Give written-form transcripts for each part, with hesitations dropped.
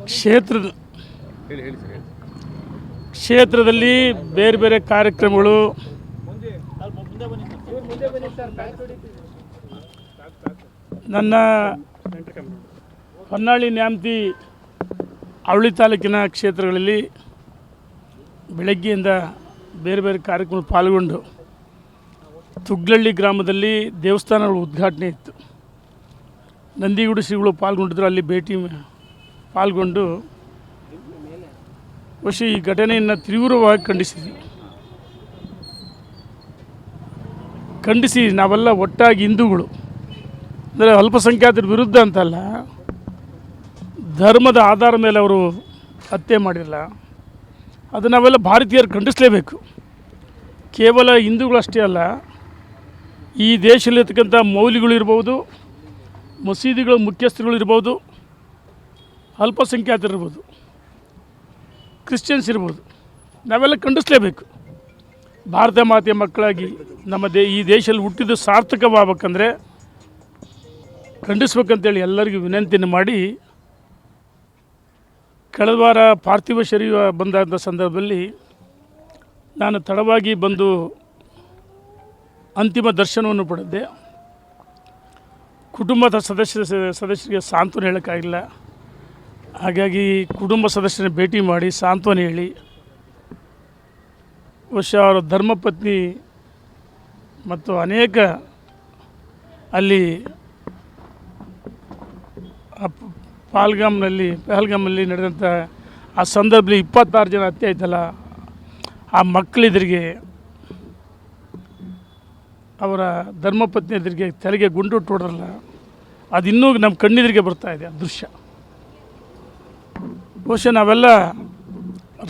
ಕ್ಷೇತ್ರದ ಕ್ಷೇತ್ರದಲ್ಲಿ ಬೇರೆ ಬೇರೆ ಕಾರ್ಯಕ್ರಮಗಳು ನನ್ನ ಹೊನ್ನಾಳಿ ನ್ಯಾಮತಿ ಅವಳಿ ತಾಲೂಕಿನ ಕ್ಷೇತ್ರಗಳಲ್ಲಿ ಬೆಳಗ್ಗೆಯಿಂದ ಬೇರೆ ಬೇರೆ ಕಾರ್ಯಕ್ರಮ ಪಾಲ್ಗೊಂಡು ತುಗ್ಲಳ್ಳಿ ಗ್ರಾಮದಲ್ಲಿ ದೇವಸ್ಥಾನಗಳ ಉದ್ಘಾಟನೆ ಇತ್ತು. ನಂದಿಗುಡಿ ಶ್ರೀಗಳು ಪಾಲ್ಗೊಂಡಿದ್ರು. ಅಲ್ಲಿ ಪಾಲ್ಗೊಂಡು ಬಹುಶಃ ಈ ಘಟನೆಯನ್ನು ತೀವ್ರವಾಗಿ ಖಂಡಿಸಿ ನಾವೆಲ್ಲ ಒಟ್ಟಾಗಿ ಹಿಂದೂಗಳು, ಅಂದರೆ ಅಲ್ಪಸಂಖ್ಯಾತರ ವಿರುದ್ಧ ಅಂತಲ್ಲ, ಧರ್ಮದ ಆಧಾರದ ಮೇಲೆ ಅವರು ಹತ್ಯೆ ಮಾಡಿಲ್ಲ, ಅದು ನಾವೆಲ್ಲ ಭಾರತೀಯರು ಖಂಡಿಸಲೇಬೇಕು. ಕೇವಲ ಹಿಂದೂಗಳಷ್ಟೇ ಅಲ್ಲ, ಈ ದೇಶದಲ್ಲಿರ್ತಕ್ಕಂಥ ಮೌಲ್ಯಗಳಿರ್ಬೋದು, ಮಸೀದಿಗಳ ಮುಖ್ಯಸ್ಥರುಗಳಿರ್ಬೋದು, ಅಲ್ಪಸಂಖ್ಯಾತರಿರ್ಬೋದು, ಕ್ರಿಶ್ಚಿಯನ್ಸ್ ಇರ್ಬೋದು, ನಾವೆಲ್ಲ ಖಂಡಿಸಲೇಬೇಕು. ಭಾರತ ಮಾತೆಯ ಮಕ್ಕಳಾಗಿ ನಮ್ಮ ಈ ದೇಶದಲ್ಲಿ ಹುಟ್ಟಿದ್ದು ಸಾರ್ಥಕವಾಗಬೇಕಂದ್ರೆ ಖಂಡಿಸ್ಬೇಕಂತೇಳಿ ಎಲ್ಲರಿಗೂ ವಿನಂತಿಯನ್ನು ಮಾಡಿ, ಕಳೆದ ವಾರ ಪಾರ್ಥಿವ ಶರೀರ ಬಂದಂಥ ಸಂದರ್ಭದಲ್ಲಿ ನಾನು ತಡವಾಗಿ ಬಂದು ಅಂತಿಮ ದರ್ಶನವನ್ನು ಪಡೆದೆ. ಕುಟುಂಬದ ಸದಸ್ಯರಿಗೆ ಸಾಂತ್ವನ ಹೇಳೋಕ್ಕಾಗಿಲ್ಲ. ಹಾಗಾಗಿ ಕುಟುಂಬ ಸದಸ್ಯರನ್ನ ಭೇಟಿ ಮಾಡಿ ಸಾಂತ್ವನ ಹೇಳಿ, ಬಹುಶಃ ಅವರ ಧರ್ಮಪತ್ನಿ ಮತ್ತು ಅನೇಕ ಅಲ್ಲಿ ಪಹಲ್ಗಾಮ್ನಲ್ಲಿ ನಡೆದಂಥ ಆ ಸಂದರ್ಭದಲ್ಲಿ 26 ಜನ ಹತ್ಯೆ ಆಯ್ತಲ್ಲ, ಆ ಮಕ್ಕಳೆದುರಿಗೆ, ಅವರ ಧರ್ಮಪತ್ನಿ ಎದುರಿಗೆ ತಲೆಗೆ ಗುಂಡು ಹೊಡೆದ್ರಲ್ಲ, ಅದು ಇನ್ನೂ ನಮ್ಮ ಕಣ್ಣೆದುರಿಗೆ ಬರ್ತಾಯಿದೆ ಆ ದೃಶ್ಯ. ಬಹುಶಃ ನಾವೆಲ್ಲ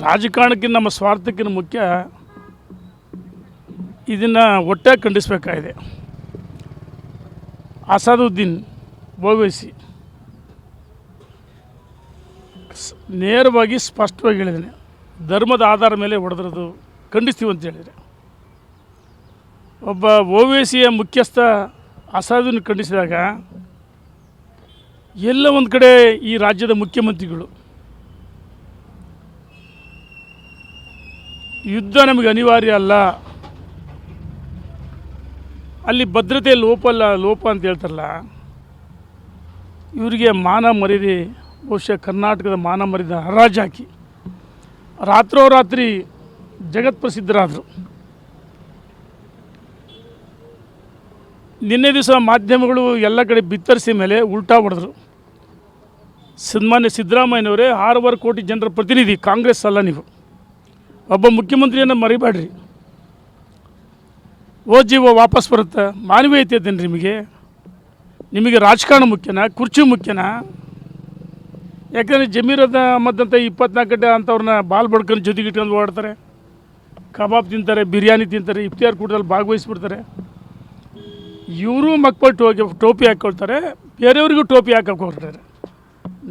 ರಾಜಕಾರಣಕ್ಕಿಂತ ನಮ್ಮ ಸ್ವಾರ್ಥಕ್ಕಿಂತ ಮುಖ್ಯ ಇದನ್ನು ಒಟ್ಟಾಗಿ ಖಂಡಿಸಬೇಕಾಗಿದೆ. ಅಸಾದುದ್ದೀನ್ ಓವೈಸಿ ನೇರವಾಗಿ ಸ್ಪಷ್ಟವಾಗಿ ಹೇಳಿದ್ದೇನೆ, ಧರ್ಮದ ಆಧಾರದ ಮೇಲೆ ಹೊಡೆದ್ರದು ಖಂಡಿಸ್ತೀವಿ ಅಂತ ಹೇಳಿದರೆ, ಒಬ್ಬ ಓವೈಸಿಯ ಮುಖ್ಯಸ್ಥ ಅಸಾದುದ್ದೀನ್ ಖಂಡಿಸಿದಾಗ ಎಲ್ಲ ಒಂದು ಕಡೆ ಈ ರಾಜ್ಯದ ಮುಖ್ಯಮಂತ್ರಿಗಳು ಯುದ್ಧ ನಮಗೆ ಅನಿವಾರ್ಯ ಅಲ್ಲ, ಅಲ್ಲಿ ಭದ್ರತೆ ಲೋಪ ಅಂತ ಹೇಳ್ತಾರಲ್ಲ, ಇವರಿಗೆ ಮಾನ ಮರ್ಯಾದೆ, ಬಹುಶಃ ಕರ್ನಾಟಕದ ಮಾನ ಮರ್ಯಾದೆ ಹರಾಜು ಹಾಕಿ ರಾತ್ರೋರಾತ್ರಿ ಜಗತ್ ಪ್ರಸಿದ್ಧರಾದರು. ನಿನ್ನೆ ದಿವಸ ಮಾಧ್ಯಮಗಳು ಎಲ್ಲ ಕಡೆ ಬಿತ್ತರಿಸಿ ಮೇಲೆ ಉಲ್ಟಾ ಹೊಡೆದ್ರು. ಸನ್ಮಾನ್ಯ ಸಿದ್ದರಾಮಯ್ಯನವರೇ 6.5 ಕೋಟಿ ಜನರ ಪ್ರತಿನಿಧಿ, ಕಾಂಗ್ರೆಸ್ ಅಲ್ಲ ನೀವು, ಒಬ್ಬ ಮುಖ್ಯಮಂತ್ರಿಯನ್ನು ಮರಿಬೇಡ್ರಿ, ಜೀವ ವಾಪಸ್ ಬರುತ್ತೆ. ಮಾನವೀಯತೆ ಇದ್ದೇನೆ ನಿಮಗೆ ರಾಜಕಾರಣ ಮುಖ್ಯನಾ, ಕುರ್ಚಿ ಮುಖ್ಯನಾ? ಯಾಕಂದರೆ ಜಮೀರ್ ಅಹ್ಮದ್ ಅಂತ 24 ಗಂಟೆ ಅಂಥವ್ರನ್ನ ಬಾಲ್ ಬಡ್ಕೊಂಡು ಜೊತೆಗೆ ಇಟ್ಕೊಂಡು ಓಡ್ತಾರೆ, ಕಬಾಬ್ ತಿಂತಾರೆ, ಬಿರಿಯಾನಿ ತಿಂತಾರೆ, ಇಫ್ತಿಯಾರ್ ಕೂಟದಲ್ಲಿ ಭಾಗವಹಿಸ್ಬಿಡ್ತಾರೆ. ಇವರು ಮಕ್ಕಳು ಟೋಪಿ ಹಾಕ್ಕೊಳ್ತಾರೆ, ಬೇರೆಯವ್ರಿಗೂ ಟೋಪಿ ಹಾಕಕ್ಕೆ ಹೊರ್ತಾರೆ.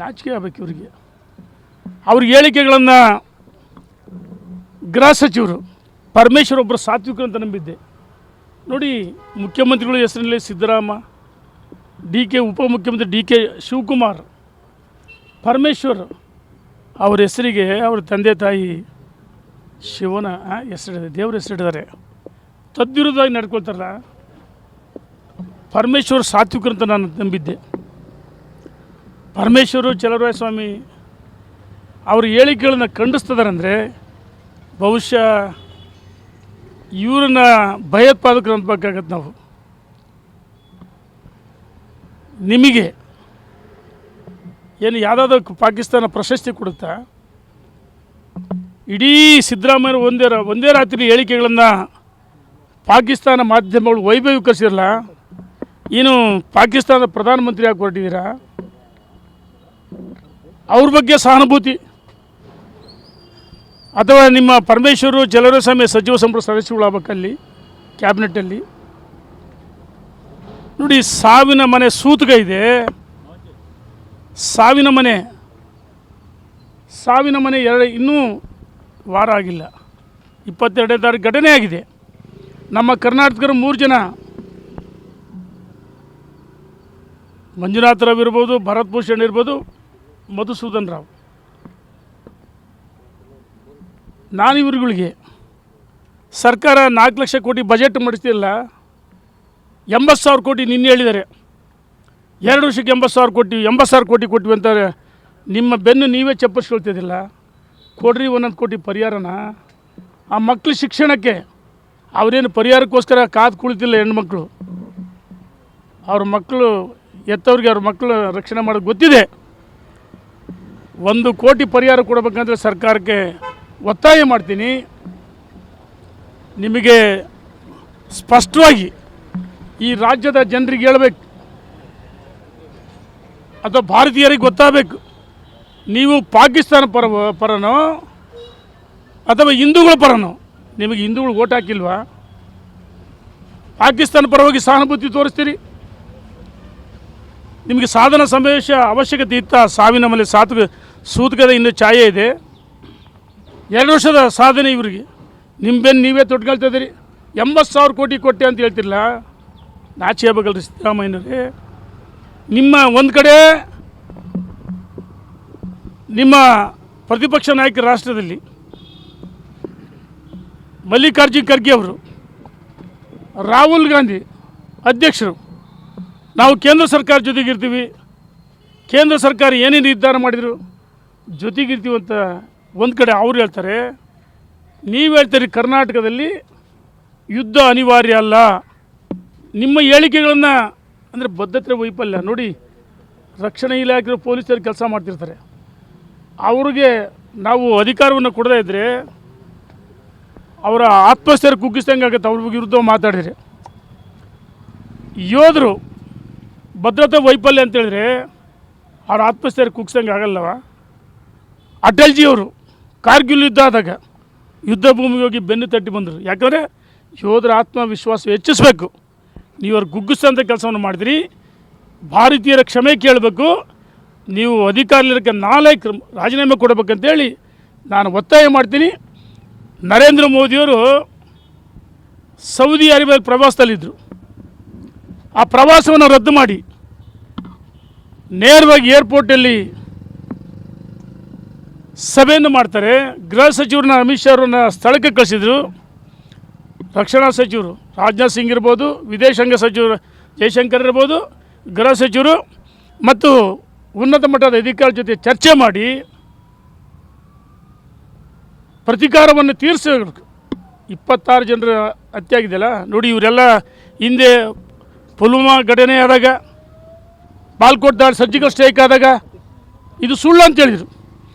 ನಾಚಿಕೆ ಆಗಬೇಕು ಇವರಿಗೆ. ಅವ್ರ ಹೇಳಿಕೆಗಳನ್ನು ಗೃಹ ಸಚಿವರು ಪರಮೇಶ್ವರ್ ಒಬ್ಬರು ಸಾತ್ವಿಕರು ಅಂತ ನಂಬಿದ್ದೆ. ನೋಡಿ, ಮುಖ್ಯಮಂತ್ರಿಗಳ ಹೆಸರಿನಲ್ಲಿ ಸಿದ್ದರಾಮ, DK ಉಪಮುಖ್ಯಮಂತ್ರಿ DK ಶಿವಕುಮಾರ್, ಪರಮೇಶ್ವರ್ ಅವ್ರ ಹೆಸರಿಗೆ ಅವ್ರ ತಂದೆ ತಾಯಿ ಶಿವನ ಹೆಸರಿದೆ, ದೇವ್ರ ಹೆಸರಿದ್ದಾರೆ. ತದ್ವಿರುದ್ಧವಾಗಿ ನಡ್ಕೊಳ್ತಾರಲ್ಲ, ಪರಮೇಶ್ವರ್ ಸಾತ್ವಿಕರು ಅಂತ ನಾನು ನಂಬಿದ್ದೆ. ಪರಮೇಶ್ವರು ಚಲರಾಯ ಸ್ವಾಮಿ ಅವ್ರ ಹೇಳಿಕೆಗಳನ್ನ ಖಂಡಿಸ್ತದಾರಂದರೆ ಬಹುಶಃ ಇವ್ರನ್ನ ಭಯೋತ್ಪಾದಕರು ಅನ್ಬೇಕಾಗತ್ತೆ ನಾವು. ನಿಮಗೆ ಏನು ಯಾವುದಾದ್ರೂ ಪಾಕಿಸ್ತಾನ ಪ್ರಶಸ್ತಿ ಕೊಡುತ್ತಾ? ಇಡೀ ಸಿದ್ದರಾಮಯ್ಯ ಒಂದೇ ರಾತ್ರಿ ಹೇಳಿಕೆಗಳನ್ನು ಪಾಕಿಸ್ತಾನ ಮಾಧ್ಯಮಗಳು ವೈಭವೀಕರಿಸಿರಲ್ಲ, ಏನು ಪಾಕಿಸ್ತಾನದ ಪ್ರಧಾನಮಂತ್ರಿ ಆಗಿ ಹೊರಟಿದ್ದೀರಾ? ಅವ್ರ ಬಗ್ಗೆ ಸಹಾನುಭೂತಿ, ಅಥವಾ ನಿಮ್ಮ ಪರಮೇಶ್ವರು ಚಲರಾಯ ಸ್ವಾಮಿ ಸಚಿವ ಸಂಪುಟ ಸದಸ್ಯಗಳಾಗಬೇಕಲ್ಲಿ ಕ್ಯಾಬಿನೆಟ್ಟಲ್ಲಿ. ನೋಡಿ, ಸಾವಿನ ಮನೆ ಸೂತಕ ಇದೆ, ಸಾವಿನ ಮನೆ ಇನ್ನೂ ವಾರ ಆಗಿಲ್ಲ, 22ನೇ ತಾರೀಕು ಘಟನೆ ಆಗಿದೆ. ನಮ್ಮ ಕರ್ನಾಟಕದ 3 ಜನ, ಮಂಜುನಾಥ ರಾವ್ ಇರ್ಬೋದು, ಭರತ್ ಭೂಷಣ್ ಇರ್ಬೋದು, ಮಧುಸೂದನ್ ರಾವ್, ನಾನು ಇವ್ರುಗಳಿಗೆ ಸರ್ಕಾರ 4 ಲಕ್ಷ ಕೋಟಿ ಬಜೆಟ್ ಮಾಡಿಸ್ತಿಲ್ಲ, 80,000 ಕೋಟಿ ನಿನ್ನೆ ಹೇಳಿದ್ದಾರೆ. 2 ವರ್ಷಕ್ಕೆ 80,000 ಕೋಟಿ ಕೊಟ್ವಿ ಅಂತಾರೆ. ನಿಮ್ಮ ಬೆನ್ನು ನೀವೇ ಚಪ್ಪಿಸ್ಕೊಳ್ತಿದ್ದಿಲ್ಲ. ಕೊಡ್ರಿ 1 ಕೋಟಿ ಪರಿಹಾರನ. ಆ ಮಕ್ಕಳ ಶಿಕ್ಷಣಕ್ಕೆ ಅವರೇನು ಪರಿಹಾರಕ್ಕೋಸ್ಕರ ಕಾದು ಕುಳಿತಿಲ್ಲ. ಹೆಣ್ಮಕ್ಳು ಅವ್ರ ಮಕ್ಕಳು ಎತ್ತವ್ರಿಗೆ ಅವ್ರ ಮಕ್ಕಳು ರಕ್ಷಣೆ ಮಾಡೋದು ಗೊತ್ತಿದೆ. 1 ಕೋಟಿ ಪರಿಹಾರ ಕೊಡಬೇಕಂದ್ರೆ ಸರ್ಕಾರಕ್ಕೆ ಒತ್ತಾಯ ಮಾಡ್ತೀನಿ. ನಿಮಗೆ ಸ್ಪಷ್ಟವಾಗಿ ಈ ರಾಜ್ಯದ ಜನರಿಗೆ ಹೇಳಬೇಕು, ಅಥವಾ ಭಾರತೀಯರಿಗೆ ಗೊತ್ತಾಗಬೇಕು, ನೀವು ಪಾಕಿಸ್ತಾನ ಪರನೋ ಅಥವಾ ಹಿಂದೂಗಳ ಪರನೋ. ನಿಮಗೆ ಹಿಂದೂಗಳು ಓಟ್ ಹಾಕಿಲ್ವಾ? ಪಾಕಿಸ್ತಾನ ಪರವಾಗಿ ಸಹಾನುಭೂತಿ ತೋರಿಸ್ತೀರಿ. ನಿಮಗೆ ಸಾಧನ ಸಮಾವೇಶ ಅವಶ್ಯಕತೆ ಇತ್ತ? ಸಾವಿನ ಮೇಲೆ ಸೂತಕದ ಇನ್ನೂ ಛಾಯೆ ಇದೆ. 2 ವರ್ಷದ ಸಾಧನೆ ಇವರಿಗೆ. ನಿಮ್ಮ ಬೆನ್ನು ನೀವೇ ತೊಟ್ಕೊಳ್ತಾ ಇದ್ದೀರಿ. 80,000 ಕೋಟಿ ಕೊಟ್ಟೆ ಅಂತ ಹೇಳ್ತಿರಲ್ಲ, ನಾಚಿ ಆಗಬೇಕಲ್ರಿ ಸಿದ್ದರಾಮಯ್ಯನವ್ರೆ. ನಿಮ್ಮ ಒಂದು ಕಡೆ ನಿಮ್ಮ ಪ್ರತಿಪಕ್ಷ ನಾಯಕರ ರಾಷ್ಟ್ರದಲ್ಲಿ ಮಲ್ಲಿಕಾರ್ಜುನ್ ಖರ್ಗೆ ಅವರು, ರಾಹುಲ್ ಗಾಂಧಿ ಅಧ್ಯಕ್ಷರು, ನಾವು ಕೇಂದ್ರ ಸರ್ಕಾರ ಜೊತೆಗಿರ್ತೀವಿ, ಕೇಂದ್ರ ಸರ್ಕಾರ ಏನೇನು ನಿರ್ಧಾರ ಮಾಡಿದರು ಜೊತೆಗಿರ್ತೀವಿ ಅಂತ ಒಂದು ಕಡೆ ಅವ್ರು ಹೇಳ್ತಾರೆ. ನೀವು ಹೇಳ್ತೀರಿ ಕರ್ನಾಟಕದಲ್ಲಿ ಯುದ್ಧ ಅನಿವಾರ್ಯ ಅಲ್ಲ. ನಿಮ್ಮ ಹೇಳಿಕೆಗಳನ್ನು ಅಂದರೆ ಬದ್ಧತೆ ವೈಫಲ್ಯ ನೋಡಿ. ರಕ್ಷಣಾ ಇಲಾಖೆ ಪೊಲೀಸರು ಕೆಲಸ ಮಾಡ್ತಿರ್ತಾರೆ. ಅವ್ರಿಗೆ ನಾವು ಅಧಿಕಾರವನ್ನು ಕೊಡದೇ ಇದ್ದರೆ ಅವರ ಆತ್ಮಸ್ಥೈರ್ಯ ಕುಗ್ಗಿಸ್ದಂಗೆ ಆಗುತ್ತೆ. ಅವ್ರ ವಿರುದ್ಧ ಮಾತಾಡಿದರೆ ಯೋಧರು ಭದ್ರತಾ ವೈಫಲ್ಯ ಅಂತೇಳಿದ್ರೆ ಅವ್ರ ಆತ್ಮಸ್ಥೈರ್ಯ ಕುಗ್ಗಿಸ್ದಂಗೆ ಆಗಲ್ಲವ. ಅಟಲ್ಜಿ ಅವರು ಕಾರ್ಗಿಲ್ ಯುದ್ಧ ಆದಾಗ ಯುದ್ಧ ಭೂಮಿಗೆ ಹೋಗಿ ಬೆನ್ನು ತಟ್ಟಿ ಬಂದರು. ಯಾಕಂದರೆ ಯೋಧರ ಆತ್ಮವಿಶ್ವಾಸ ಹೆಚ್ಚಿಸಬೇಕು. ನೀವು ಅವ್ರು ಗುಗ್ಗಿಸೋಂಥ ಕೆಲಸವನ್ನು ಮಾಡಿದಿರಿ. ಭಾರತೀಯರ ಕ್ಷಮೆ ಕೇಳಬೇಕು. ನೀವು ಅಧಿಕಾರಿಗಳಿಗೆ ನಾಳೆ ರಾಜೀನಾಮೆ ಕೊಡಬೇಕಂತೇಳಿ ನಾನು ಒತ್ತಾಯ ಮಾಡ್ತೀನಿ. ನರೇಂದ್ರ ಮೋದಿಯವರು ಸೌದಿ ಅರೇಬಿಯಾ ಪ್ರವಾಸದಲ್ಲಿದ್ದರು. ಆ ಪ್ರವಾಸವನ್ನು ರದ್ದು ಮಾಡಿ ನೇರವಾಗಿ ಏರ್ಪೋರ್ಟಲ್ಲಿ ಸಭೆಯನ್ನು ಮಾಡ್ತಾರೆ. ಗೃಹ ಸಚಿವರನ್ನ ಅಮಿತ್ ಶಾ ಅವರನ್ನ ಸ್ಥಳಕ್ಕೆ ಕಳಿಸಿದರು. ರಕ್ಷಣಾ ಸಚಿವರು ರಾಜನಾಥ್ ಸಿಂಗ್ ಇರ್ಬೋದು, ವಿದೇಶಾಂಗ ಸಚಿವರು ಜಯಶಂಕರ್ ಇರ್ಬೋದು, ಗೃಹ ಸಚಿವರು ಮತ್ತು ಉನ್ನತ ಮಟ್ಟದ ಅಧಿಕಾರಿಗಳ ಜೊತೆ ಚರ್ಚೆ ಮಾಡಿ ಪ್ರತೀಕಾರವನ್ನು ತೀರಿಸಬೇಕು. 26 ಜನರ ಹತ್ಯೆ ಆಗಿದೆಯಲ್ಲ ನೋಡಿ. ಇವರೆಲ್ಲ ಹಿಂದೆ ಪುಲ್ವಾಮಾ ಘಟನೆ ಆದಾಗ, ಬಾಲ್ಕೋಟ್ ದಾಳಿ, ಸರ್ಜಿಕಲ್ ಸ್ಟ್ರೈಕ್ ಆದಾಗ ಇದು ಸುಳ್ಳು ಅಂತೇಳಿದರು.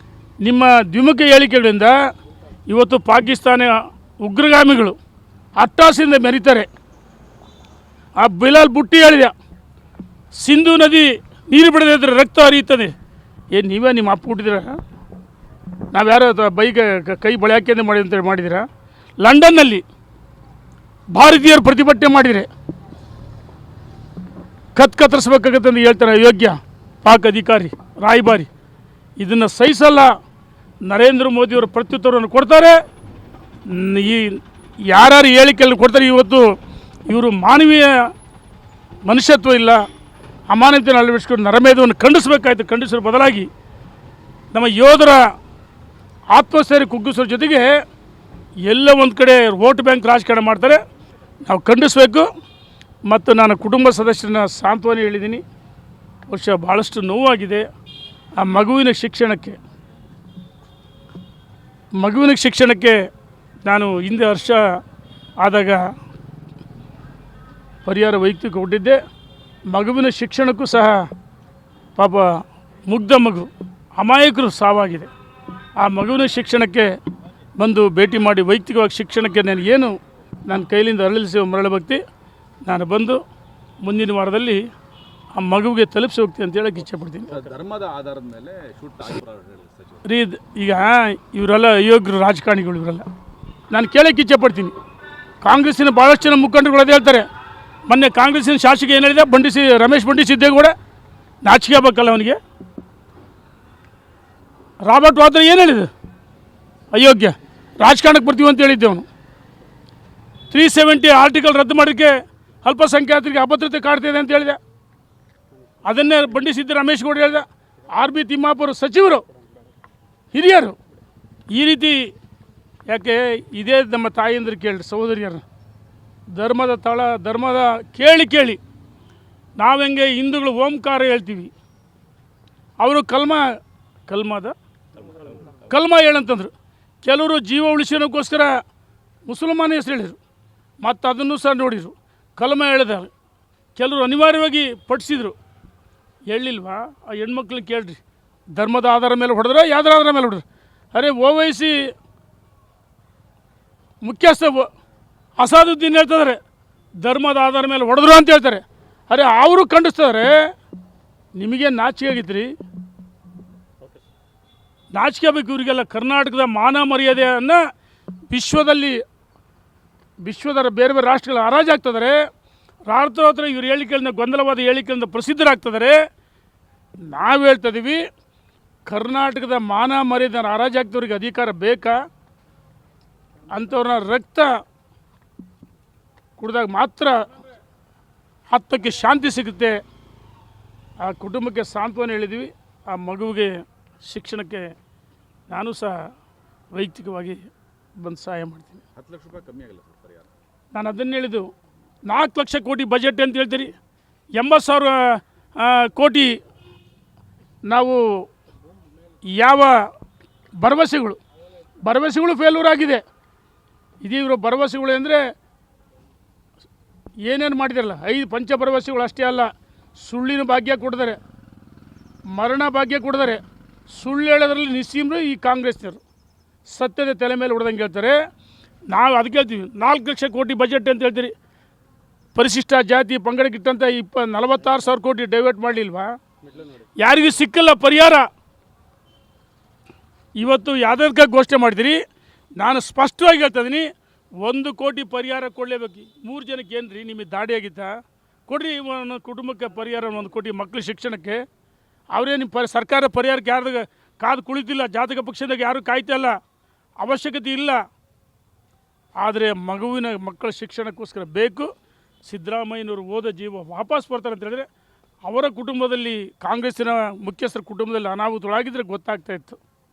ನಿಮ್ಮ ದ್ವಿಮುಖ ಹೇಳಿಕೆಗಳಿಂದ ಇವತ್ತು ಪಾಕಿಸ್ತಾನ ಉಗ್ರಗಾಮಿಗಳು ಅಟ್ಟಾಸೆಯಿಂದ ಮೆರೀತಾರೆ. ಆ ಬಿಲಾಲ್ ಬುಟ್ಟಿ ಹೇಳಿದ, ಸಿಂಧೂ ನದಿ ನೀರು ಬಿಡದೇ ಇದ್ದರೆ ರಕ್ತ ಹರಿಯುತ್ತದೆ. ಏನು ನೀವೇ ನಿಮ್ಮ ಅಪ್ಪ ಹುಟ್ಟಿದಿರ? ನಾವು ಯಾರೋ ಕೈ ಬಳೆ ಹಾಕಿಂದ ಮಾಡಿ ಅಂತೇಳಿ ಮಾಡಿದ್ದೀರಾ? ಲಂಡನ್ನಲ್ಲಿ ಭಾರತೀಯರು ಪ್ರತಿಭಟನೆ ಮಾಡಿದರೆ ಕತ್ತರಿಸ್ಬೇಕಾಗತ್ತೆ ಅಂತ ಹೇಳ್ತಾರೆ ಅಯೋಗ್ಯ ಪಾಕ್ ಅಧಿಕಾರಿ ರಾಯಭಾರಿ. ಇದನ್ನು ಸಹಿಸಲ್ಲ. ನರೇಂದ್ರ ಮೋದಿಯವರು ಪ್ರತ್ಯುತ್ತರವನ್ನು ಕೊಡ್ತಾರೆ. ಈ ಯಾರ್ಯಾರು ಹೇಳಿಕೆಯಲ್ಲಿ ಕೊಡ್ತಾರೆ, ಇವತ್ತು ಇವರು ಮಾನವೀಯ ಮನುಷ್ಯತ್ವ ಇಲ್ಲ, ಅಮಾನತೆಯನ್ನು ಅಳವಡಿಸ್ಕೊಂಡು ನರಮೇಧವನ್ನು ಖಂಡಿಸಬೇಕಾಯ್ತು. ಖಂಡಿಸೋದ್ರ ಬದಲಾಗಿ ನಮ್ಮ ಯೋಧರ ಆತ್ಮಸ್ಥೈರ್ಯ ಕುಗ್ಗಿಸೋದ್ರ ಜೊತೆಗೆ ಎಲ್ಲ ಒಂದು ಕಡೆ ವೋಟ್ ಬ್ಯಾಂಕ್ ರಾಜಕಾರಣ ಮಾಡ್ತಾರೆ. ನಾವು ಖಂಡಿಸಬೇಕು. ಮತ್ತು ನಾನು ಕುಟುಂಬ ಸದಸ್ಯರನ್ನ ಸಾಂತ್ವನ ಹೇಳಿದ್ದೀನಿ. ಬಹುಶಃ ಭಾಳಷ್ಟು ನೋವಾಗಿದೆ. ಆ ಮಗುವಿನ ಶಿಕ್ಷಣಕ್ಕೆ ನಾನು ಹಿಂದೆ ವರ್ಷ ಆದಾಗ ಪರಿಹಾರ ವೈಯಕ್ತಿಕ ಕೊಟ್ಟಿದ್ದೆ. ಮಗುವಿನ ಶಿಕ್ಷಣಕ್ಕೂ ಸಹ ಪಾಪ ಮುಗ್ಧ ಮಗು ಅಮಾಯಕರು ಸಾವಾಗಿದೆ. ಆ ಮಗುವಿನ ಶಿಕ್ಷಣಕ್ಕೆ ಬಂದು ಭೇಟಿ ಮಾಡಿ ವೈಯಕ್ತಿಕವಾಗಿ ಶಿಕ್ಷಣಕ್ಕೆ ನನ್ನ ಕೈಲಿಂದ ಅರಳಿಸಿ ಮರಳಭಕ್ತಿ ನಾನು ಬಂದು ಮುಂದಿನ ವಾರದಲ್ಲಿ ಆ ಮಗುವಿಗೆ ತಲುಪಿಸಿ ಹೋಗ್ತೀನಿ ಅಂತ ಹೇಳಕ್ಕೆ ಇಚ್ಛೆಪಡ್ತೀನಿ. ಧರ್ಮದ ಆಧಾರದ ಮೇಲೆ ರೀ ಈಗ ಇವರೆಲ್ಲ ಅಯೋಗ್ಯರು ರಾಜಕಾರಣಿಗಳು ಇವರೆಲ್ಲ. ನಾನು ಕೇಳೋಕ್ಕೆ ಇಚ್ಛೆಪಡ್ತೀನಿ. ಕಾಂಗ್ರೆಸ್ಸಿನ ಭಾಳಷ್ಟು ಜನ ಮುಖಂಡರುಗಳು ಅದೇ ಹೇಳ್ತಾರೆ. ಮೊನ್ನೆ ಕಾಂಗ್ರೆಸ್ಸಿನ ಶಾಸಕ ಏನು ಹೇಳಿದೆ, ರಮೇಶ್ ಬಂಡಿ ಸಿದ್ದೇಗೌಡ, ನಾಚಿಕೆ ಆಗಬೇಕಲ್ಲ ಅವನಿಗೆ. ರಾಬರ್ಟ್ ವಾದ್ರಾ ಏನು ಹೇಳಿದೆ? ಅಯೋಗ್ಯ, ರಾಜಕಾರಣಕ್ಕೆ ಬರ್ತೀವಿ ಅಂತ ಹೇಳಿದ್ದೆ ಅವನು. 370 ಆರ್ಟಿಕಲ್ ರದ್ದು ಮಾಡೋಕ್ಕೆ ಅಲ್ಪಸಂಖ್ಯಾತರಿಗೆ ಅಭದ್ರತೆ ಕಾಡ್ತಿದೆ ಅಂತ ಹೇಳಿದೆ. ಅದನ್ನೇ ಬಂಡಿ ರಮೇಶ್ ಗೌಡ ಹೇಳಿದೆ. RB ತಿಮ್ಮಾಪುರ ಸಚಿವರು ಹಿರಿಯರು ಈ ರೀತಿ ಯಾಕೆ ಇದೇ ನಮ್ಮ ತಾಯಿಯಂದ್ರೆ ಕೇಳಿ ಸಹೋದರಿಯರು ಧರ್ಮದ ಕೇಳಿ ನಾವು ಹೆಂಗೆ ಹಿಂದೂಗಳು ಓಂಕಾರ ಹೇಳ್ತೀವಿ, ಅವರು ಕಲ್ಮ ಹೇಳಂತಂದ್ರು. ಕೆಲವರು ಜೀವ ಉಳಿಸೋಕ್ಕೋಸ್ಕರ ಮುಸಲ್ಮಾನ ಹೆಸರು ಹೇಳಿದರು, ಮತ್ತು ಅದನ್ನು ಸಹ ನೋಡಿದರು. ಕಲ್ಮ ಹೇಳಿದ್ದಾರೆ, ಕೆಲವರು ಅನಿವಾರ್ಯವಾಗಿ ಪಡಿಸಿದರು. ಹೇಳಿಲ್ವಾ? ಆ ಹೆಣ್ಮಕ್ಳನ್ನ ಕೇಳ್ರಿ, ಧರ್ಮದ ಆಧಾರ ಮೇಲೆ ಹೊಡೆದ್ರೆ ಯಾವುದರ ಆಧಾರ ಮೇಲೆ ಹೊಡೆದ್ರು? ಅರೆ ಓವೈಸಿ ಮುಖ್ಯಸ್ಥ ಅಸಾದುದ್ದೀನ್ ಹೇಳ್ತಿದ್ದಾರೆ ಧರ್ಮದ ಆಧಾರ ಮೇಲೆ ಹೊಡೆದ್ರು ಅಂತ ಹೇಳ್ತಾರೆ. ಅರೆ ಅವರು ಖಂಡಿಸ್ತಾರೆ. ನಿಮಗೆ ನಾಚಿಕೆ ಆಗಿದ್ರಿ? ನಾಚಿಕೆ ಬೇಕು ಇವರಿಗೆಲ್ಲ. ಕರ್ನಾಟಕದ ಮಾನ ಮರ್ಯಾದೆಯನ್ನು ವಿಶ್ವದ ಬೇರೆ ಬೇರೆ ರಾಷ್ಟ್ರಗಳ ಹರಾಜಾಗ್ತಿದ್ದಾರೆ. ರಾಷ್ಟ್ರ ಇವ್ರ ಹೇಳಿಕೆಗಳಿಂದ, ಗೊಂದಲವಾದ ಹೇಳಿಕೆಗಳಿಂದ ಪ್ರಸಿದ್ಧರಾಗ್ತಿದ್ದಾರೆ. ನಾವು ಹೇಳ್ತಾ ಇದ್ದೀವಿ, ಕರ್ನಾಟಕದ ಮಾನ ಮರ್ಯಾದೆ ಹರಾಜಾಗ್ತವ್ರಿಗೆ ಅಧಿಕಾರ ಬೇಕಾ? ಅಂಥವ್ರನ್ನ ರಕ್ತ ಕುಡಿದಾಗ ಮಾತ್ರ ಆತ್ಮಕ್ಕೆ ಶಾಂತಿ ಸಿಗುತ್ತೆ. ಆ ಕುಟುಂಬಕ್ಕೆ ಸಾಂತ್ವನ ಹೇಳಿದ್ವಿ. ಆ ಮಗುವಿಗೆ ಶಿಕ್ಷಣಕ್ಕೆ ನಾನು ಸಹ ವೈಯಕ್ತಿಕವಾಗಿ ಬಂದು ಸಹಾಯ ಮಾಡ್ತೀನಿ. 10 ಲಕ್ಷ ರೂಪಾಯಿ ಕಮ್ಮಿ ಆಗಲ್ಲ ಸರ್ ಪರಿಹಾರ? ನಾನು ಅದನ್ನು ಹೇಳಿದ್ದು. 4 ಲಕ್ಷ ಕೋಟಿ ಬಜೆಟ್ ಅಂತ ಹೇಳ್ತೀರಿ, 80,000 ಕೋಟಿ ನಾವು ಯಾವ ಭರವಸೆಗಳು ಫೇಲ್ಯೂರ್ ಆಗಿದೆ. ಇದು ಇವರು ಭರವಸೆಗಳು ಅಂದರೆ ಏನೇನು ಮಾಡಿದಾರಲ್ಲ, 5 ಪಂಚ ಭರವಸೆಗಳು ಅಷ್ಟೇ ಅಲ್ಲ, ಸುಳ್ಳಿನ ಭಾಗ್ಯ ಕೊಡಿದಾರೆ, ಮರಣ ಭಾಗ್ಯ ಕೊಡಿದಾರೆ. ಸುಳ್ಳು ಹೇಳೋದ್ರಲ್ಲಿ ನಿಸ್ಸೀಮರು ಈ ಕಾಂಗ್ರೆಸ್ನವರು. ಸತ್ಯದ ತಲೆ ಮೇಲೆ ಹೊಡೆದಂಗೆ ಹೇಳ್ತಾರೆ. ನಾವು ಅದಕ್ಕೆ ಹೇಳ್ತೀವಿ, 4 ಲಕ್ಷ ಕೋಟಿ ಬಜೆಟ್ ಅಂತ ಹೇಳ್ತೀರಿ. ಪರಿಶಿಷ್ಟ ಜಾತಿ ಪಂಗಡಕ್ಕಿಟ್ಟಂಥ 46,000 ಕೋಟಿ ಡೈವರ್ಟ್ ಮಾಡಲಿಲ್ವಾ? ಯಾರಿಗೂ ಸಿಕ್ಕಲ್ಲ ಪರಿಹಾರ. ಇವತ್ತು ಯಾವುದಕ್ಕೆ ಘೋಷಣೆ ಮಾಡ್ತೀರಿ? ನಾನು ಸ್ಪಷ್ಟವಾಗಿ ಹೇಳ್ತಾ ಇದ್ದೀನಿ, 1 ಕೋಟಿ ಪರಿಹಾರ ಕೊಡಲೇಬೇಕು. 3 ಜನಕ್ಕೆ ಏನು ರೀ ನಿಮಗೆ ದಾಡಿಯಾಗಿತ್ತಾ? ಕೊಡ್ರಿ ಒಂದು ಕುಟುಂಬಕ್ಕೆ ಪರಿಹಾರ, 1 ಕೋಟಿ ಮಕ್ಕಳ ಶಿಕ್ಷಣಕ್ಕೆ. ಅವರೇ ನಿಮ್ಮ ಸರ್ಕಾರ ಪರಿಹಾರಕ್ಕೆ ಯಾರ್ದಾಗ ಕಾದು ಕುಳಿತಿಲ್ಲ. ಜಾತಕ ಪಕ್ಷದಾಗ ಯಾರೂ ಕಾಯ್ತಾ ಇಲ್ಲ, ಅವಶ್ಯಕತೆ ಇಲ್ಲ. ಆದರೆ ಮಕ್ಕಳ ಶಿಕ್ಷಣಕ್ಕೋಸ್ಕರ ಬೇಕು. ಸಿದ್ದರಾಮಯ್ಯನವರು ಹೋದ ಜೀವ ವಾಪಸ್ ಬರ್ತಾರೆ ಅಂತ ಹೇಳಿದ್ರೆ, ಅವರ ಕುಟುಂಬದಲ್ಲಿ, ಕಾಂಗ್ರೆಸ್ಸಿನ ಮುಖ್ಯಸ್ಥರ ಕುಟುಂಬದಲ್ಲಿ ಅನಾಹುತಗಳಾಗಿದ್ದರೆ ಗೊತ್ತಾಗ್ತಾ ಇತ್ತು.